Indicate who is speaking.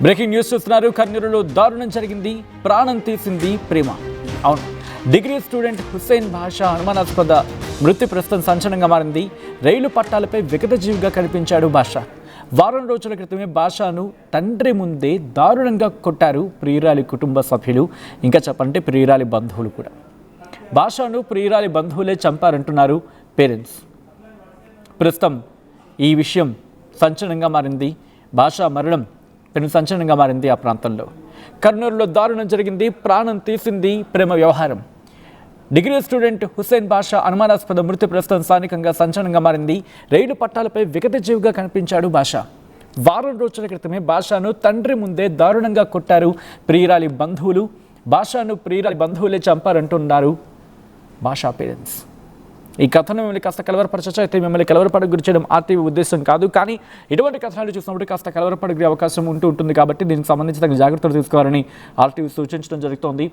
Speaker 1: Breaking news చూస్తున్నారు. కర్నూలులో దారుణం జరిగింది. ప్రాణం తీసింది ప్రేమ. అవును, డిగ్రీ స్టూడెంట్ హుస్సేన్ బాషా అనుమానాస్పద మృతి ప్రస్తుతం సంచలనంగా మారింది. రైలు పట్టాలపై విగతజీవిగా కనిపించాడు బాషా. వారం రోజుల క్రితమే బాషాను తండ్రి ముందే దారుణంగా కొట్టారు ప్రియురాలి కుటుంబ సభ్యులు, ఇంకా చెప్పంటే ప్రియురాలి బంధువులు కూడా. బాషాను ప్రియురాలి బంధువులే చంపారంటున్నారు పేరెంట్స్. ప్రస్తుతం ఈ విషయం సంచలనంగా మారింది. బాషా మరణం పెను సంచలనంగా మారింది ఆ ప్రాంతంలో. కర్నూలులో దారుణం జరిగింది. ప్రాణం తీసింది ప్రేమ వ్యవహారం. డిగ్రీ స్టూడెంట్ హుస్సేన్ బాషా అనుమానాస్పద మృతి ప్రస్తుతం స్థానికంగా సంచలనంగా మారింది. రైలు పట్టాలపై విగతజీవిగా కనిపించాడు బాషా. వారం రోజుల క్రితమే బాషాను తండ్రి ముందే దారుణంగా కొట్టారు ప్రియురాలి బంధువులు. బాషాను ప్రియురాలి బంధువులే చంపారంటున్నారు బాషా పేరెంట్స్. ఈ కథను మిమ్మల్ని కాస్త కలవరపరచచ్చు. అయితే మిమ్మల్ని కలవరపడకు గురి చేయడం ఆర్టీవీ ఉద్దేశం కాదు, కానీ ఇటువంటి కథనాలు చూసినప్పుడు కాస్త కలవరపడే అవకాశం ఉంటుంది. కాబట్టి దీనికి సంబంధించి తగిన జాగ్రత్తలు తీసుకోవాలని ఆర్టీవీ సూచించడం జరుగుతోంది.